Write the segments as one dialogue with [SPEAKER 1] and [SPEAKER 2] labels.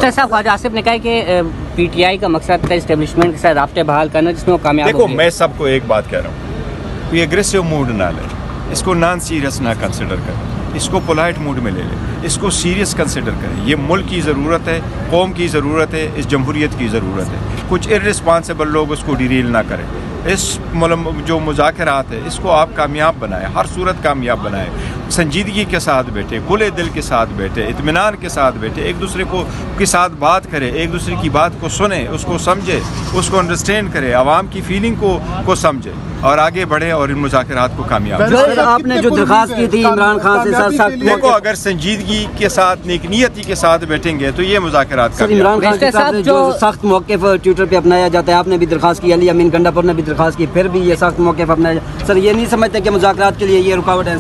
[SPEAKER 1] साहब ख्वाजा आसिफ ने कहा कि पीटीआई का मकसद था इस्टेब्लिशमेंट के साथ राब्ते बहाल करना, जिसमें वो कामयाब
[SPEAKER 2] देखो, मैं सबको एक बात कह रहा हूँ, कोई एग्रेसिव मूड ना ले, इसको नॉन सीरियस ना कंसिडर करें, इसको पोलाइट मूड में ले लें, इसको सीरियस कंसिडर करें। ये मुल्क की ज़रूरत है, कौम की ज़रूरत है, इस जमहूरियत की ज़रूरत है। कुछ इर्रिस्पॉन्सिबल लोग उसको डिरील ना करें। इस जो मुज़ाकरात है इसको आप कामयाब बनाएं, हर सूरत कामयाब बनाएं, संजीदगी के साथ बैठे, खुले दिल के साथ बैठे, इत्मीनान के साथ बैठे, एक दूसरे को के साथ बात करें, एक दूसरे की बात को सुने, उसको समझे, उसको अंडरस्टैंड करें, आवाम की फीलिंग को समझे और आगे बढ़े और इन मुज़ाकरात को कामयाब।
[SPEAKER 3] आपने जो दरख्वास्त की थी इमरान खान से साथ
[SPEAKER 2] देखो, अगर संजीदगी के साथ, नेकनियती के साथ बैठेंगे तो ये मुज़ाकरात
[SPEAKER 3] इमरान खान के साथ जो सख्त मौक़िफ़ ट्विटर पे अपनाया जाता है, आपने भी दरख्वास्त की, अली अमीन गंडापुर ने भी दरख्वास्त की, फिर भी ये सख्त मौक़िफ़ अपनाया। सर, ये नहीं समझते कि मुज़ाकरात के लिए ये रुकावट है?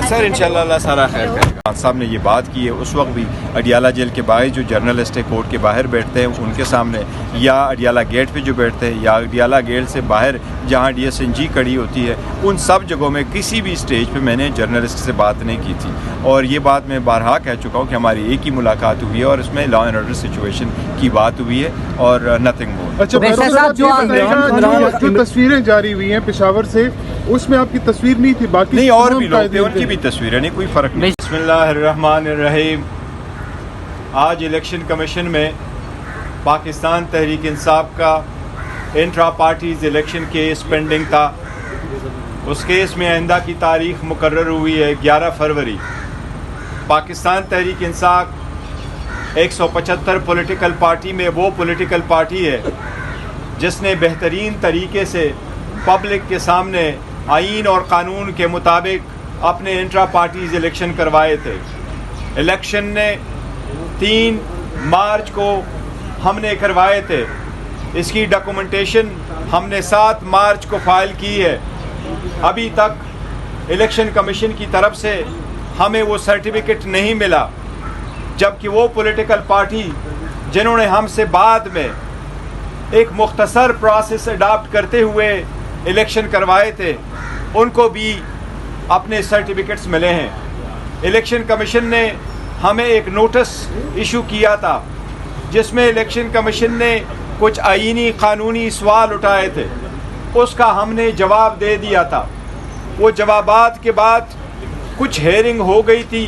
[SPEAKER 2] सर इंशाअल्लाह अल्लाह सारा खैर करेगा। खान साहब ने ये बात की है, उस वक्त भी अडियाला जेल के बाहर जो जर्नलिस्ट है कोर्ट के बाहर बैठते हैं उनके सामने, या अडियाला गेट पे जो बैठते हैं, या अडियाला गेट से बाहर जहाँ DSNG खड़ी होती है, उन सब जगहों में किसी भी स्टेज पे मैंने जर्नलिस्ट से बात नहीं की थी। और ये बात मैं बारहा कह चुका हूँ कि हमारी एक ही मुलाकात हुई है और इसमें लॉ एंड ऑर्डर सिचुएशन की बात हुई है और नथिंग मोर।
[SPEAKER 4] अच्छा, जो तस्वीरें जारी हुई हैं पेशावर से, उसमें आपकी तस्वीर नहीं थी, बाकी
[SPEAKER 2] नहीं और भी लोग थे, उनकी भी तस्वीरें, नहीं कोई फ़र्क नहीं। बिस्मिल्लाहिर्रहमानिर्रहीम। आज इलेक्शन कमीशन में पाकिस्तान तहरीक इंसाफ का intra parties election case pending था। उस केस में आइंदा की तारीख मुकर्रर हुई है 11 फरवरी। पाकिस्तान तहरीक इंसाफ 175 पॉलिटिकल पार्टी में वो पॉलिटिकल पार्टी है जिसने बेहतरीन तरीके से पब्लिक के सामने आईन और कानून के मुताबिक अपने इंट्रा पार्टीज इलेक्शन करवाए थे। इलेक्शन ने 3 मार्च को हमने करवाए थे। इसकी डॉक्यूमेंटेशन हमने 7 मार्च को फाइल की है। अभी तक इलेक्शन कमीशन की तरफ से हमें वो सर्टिफिकेट नहीं मिला, जबकि वो पॉलिटिकल पार्टी जिन्होंने हमसे बाद में एक मुख्तसर प्रोसेस अडॉप्ट करते हुए इलेक्शन करवाए थे, उनको भी अपने सर्टिफिकेट्स मिले हैं। इलेक्शन कमीशन ने हमें एक नोटिस इशू किया था जिसमें इलेक्शन कमीशन ने कुछ आईनी कानूनी सवाल उठाए थे, उसका हमने जवाब दे दिया था। वो जवाबात के बाद कुछ हेयरिंग हो गई थी।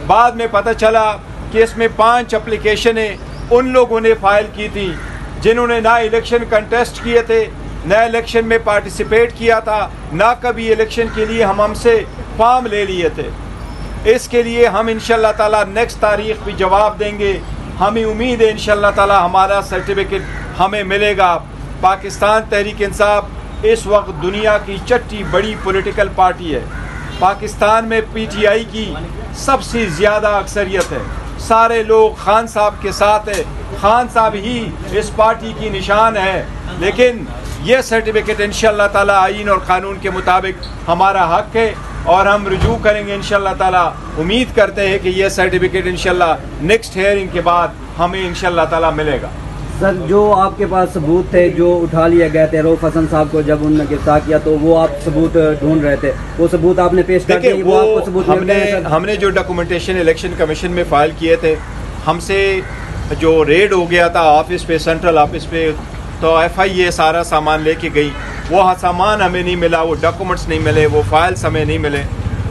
[SPEAKER 2] बाद में पता चला कि इसमें 5 एप्लीकेशनें उन लोगों ने फाइल की थी जिन्होंने ना इलेक्शन कंटेस्ट किए थे, ना इलेक्शन में पार्टिसिपेट किया था, ना कभी इलेक्शन के लिए हमसे फॉर्म ले लिए थे। इसके लिए हम इंशाअल्लाह ताला नेक्स्ट तारीख भी जवाब देंगे। हमें उम्मीद है इंशाअल्लाह ताला हमारा सर्टिफिकेट हमें मिलेगा। पाकिस्तान तहरीक इंसाफ इस वक्त दुनिया की छठी बड़ी पॉलिटिकल पार्टी है। पाकिस्तान में PTI की सबसे ज़्यादा अक्सरियत है। सारे लोग खान साहब के साथ है, खान साहब ही इस पार्टी की निशान है। लेकिन ये सर्टिफिकेट इंशाअल्लाह ताला आईन और कानून के मुताबिक हमारा हक है और हम रुजू करेंगे इंशाअल्लाह ताला। उम्मीद करते हैं कि ये सर्टिफिकेट इंशाअल्लाह नेक्स्ट हेयरिंग के बाद हमें इंशाअल्लाह ताला मिलेगा।
[SPEAKER 3] सर, जो आपके पास सबूत थे जो उठा लिए गए थे रऊफ हसन साहब को जब उन्होंने गिरफ्तार किया, तो वो आप सबूत ढूंढ रहे थे, वो सबूत आपने पेश कर दिए? वो आपको सबूत
[SPEAKER 2] हमने जो डॉक्यूमेंटेशन इलेक्शन कमीशन में फाइल किए थे, हमसे जो रेड हो गया था ऑफिस पे, सेंट्रल ऑफिस पे, तो FIA सारा सामान लेके गई। वो सामान हमें नहीं मिला, वो डॉक्यूमेंट्स नहीं मिले, वो फाइल्स हमें नहीं मिले।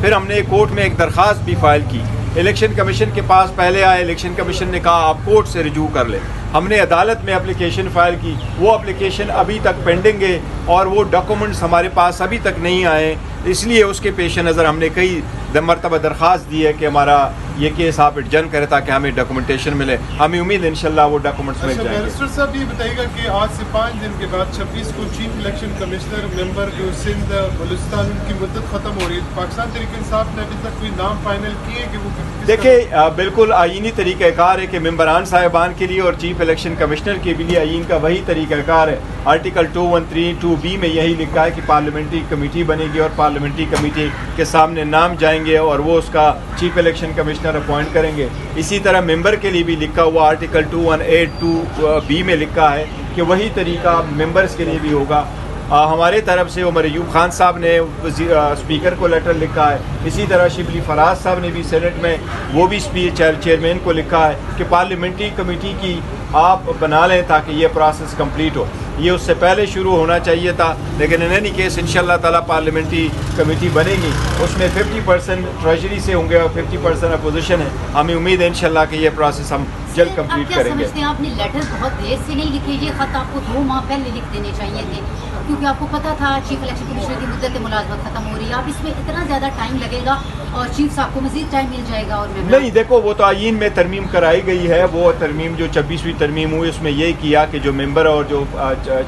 [SPEAKER 2] फिर हमने कोर्ट में एक दरख्वास्त भी फाइल की। इलेक्शन कमीशन के पास पहले आए, इलेक्शन कमीशन ने कहा आप कोर्ट से रिजू कर ले। हमने अदालत में एप्लीकेशन फ़ाइल की, वो एप्लीकेशन अभी तक पेंडिंग है और वो डॉक्यूमेंट्स हमारे पास अभी तक नहीं आए। इसलिए उसके पेश नज़र हमने कई मरतबा दरख्वास्त दी है कि हमारा ये केस आप एडजर्न करें ताकि हमें डॉक्यूमेंटेशन मिले। हमें उम्मीद है इंशाल्लाह वो डॉक्यूमेंट्स मिल जाएंगे।
[SPEAKER 4] बैरिस्टर साहब, ये बताइएगा कि आज से 5 दिन के बाद 26 को चीफ इलेक्शन कमिश्नर मेंबर जो सिंध बलूचिस्तान उनकी मुद्दत ख़त्म हो रही है। पाकिस्तान तहरीक इंसाफ ने अभी तक कोई नाम फाइनल किए कि वो
[SPEAKER 2] देखिए, बिल्कुल आईनी तरीक़ाकार है कि मेंबरान साहिबान के लिए और चीफ इलेक्शन कमिश्नर के लिए आईन का वही तरीक़ाकार है। आर्टिकल 213(2)B में यही लिखा है कि पार्लियामेंट्री कमेटी बनेगी और पार्लियामेंट्री कमेटी के सामने नाम जाएंगे और वो उसका चीफ इलेक्शन कमिश्नर अपॉइंट करेंगे। इसी तरह मेंबर के लिए भी लिखा हुआ आर्टिकल 218(2)B में लिखा है कि वही तरीका मेंबर्स के लिए भी होगा। हमारे तरफ से उमर अयूब खान साहब ने स्पीकर को लेटर लिखा है, इसी तरह शिबली फराज साहब ने भी सेनेट में वो भी चेयरमैन को लिखा है कि पार्लियामेंट्री कमेटी की आप बना लें ताकि ये प्रोसेस कंप्लीट हो। ये उससे पहले शुरू होना चाहिए था, लेकिन इन एनी केस इंशाल्लाह ताला पार्लियामेंट्री कमेटी बनेगी, उसमें 50% ट्रेजरी से होंगे और 50% अपोजिशन है। हमें उम्मीद है इंशाल्लाह कि ये प्रोसेस हम जल्द कंप्लीट करेंगे।
[SPEAKER 5] आप क्या समझते हैं, आपने लेटर बहुत देर से नहीं लिखे, ये खत आपको 2 माह पहले लिख देने चाहिए थे, क्योंकि आपको पता था चीफ इलेक्शन कमिश्नर की मुद्दत मुलाजमत खत्म हो रही है, अब इसमें इतना ज़्यादा टाइम लगेगा और चीफ साहब को मजीद टाइम मिल जाएगा। और
[SPEAKER 2] नहीं, देखो वो तो आईन में तरमीम कराई गई है, वो तरमीम जो 26वीं तरमीम हुई उसमें यही किया कि जो मेंबर और जो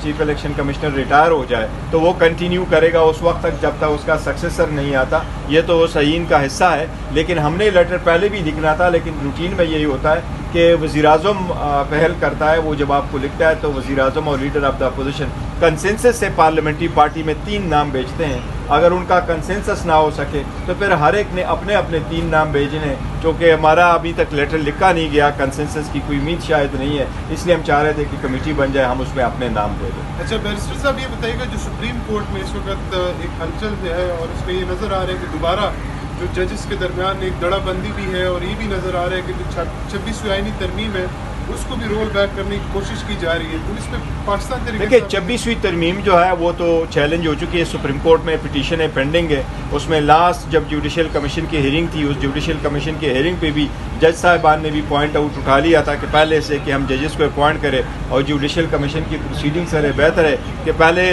[SPEAKER 2] चीफ इलेक्शन कमिश्नर रिटायर हो जाए तो वो कंटिन्यू करेगा उस वक्त तक जब तक उसका सक्सेसर नहीं आता। ये तो उस आईन का हिस्सा है, लेकिन हमने लेटर पहले भी लिखना था, लेकिन रूटीन में यही होता है कि वज़ीर-ए-आज़म पहल करता है, वो जब आपको लिखता है तो वज़ीर-ए-आज़म और leader of the opposition consensus से पार्लियामेंट्री पार्टी में 3 नाम भेजते हैं। अगर उनका कंसेंसस ना हो सके तो फिर हर एक ने अपने अपने 3 नाम भेजने, क्योंकि हमारा अभी तक लेटर लिखा नहीं गया, कंसेंसस की कोई उम्मीद शायद नहीं है, इसलिए हम चाह रहे थे कि कमेटी बन जाए, हम उसमें अपने नाम दे दें।
[SPEAKER 4] अच्छा बैरिस्टर साहब, ये बताइएगा जो सुप्रीम कोर्ट में इस वक्त एक हलचल है और इसमें ये नज़र आ रहा है कि दोबारा जो जजेस के दरमियान एक दड़ाबंदी भी है और ये भी नज़र आ रहा है कि जो 26वीं आईनी तरमीम है उसको भी रोल बैक करने की कोशिश की जा रही है, तो इसमें पाकिस्तान
[SPEAKER 2] देखिए 26वीं तरमीम जो है वो तो चैलेंज हो चुकी है, सुप्रीम कोर्ट में पिटीशन है पेंडिंग है। उसमें लास्ट जब जुडिशल कमीशन की हियरिंग थी, उस जुडिशल कमीशन की हियरिंग पे भी जज साहिबान ने भी पॉइंट आउट उठा लिया था कि पहले से कि हम जजेस को अपॉइंट करें और जुडिशल कमीशन की प्रोसीडिंग सर बेहतर है कि पहले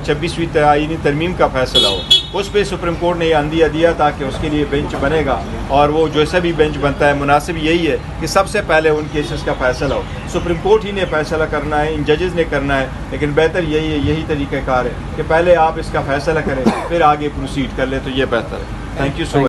[SPEAKER 2] 26वीं आईनी तरमीम का फैसला हो। उस पर सुप्रीम कोर्ट ने यह अंदिया दिया था कि उसके लिए बेंच बनेगा और वो जैसा भी बेंच बनता है मुनासिब यही है कि सबसे पहले उन केसेस का फैसला हो। सुप्रीम कोर्ट ही ने फैसला करना है, इन जजेस ने करना है, लेकिन बेहतर यही है, यही तरीक़ाकार है कि पहले आप इसका फैसला करें फिर आगे प्रोसीड कर ले, तो ये बेहतर है। Thank you so much.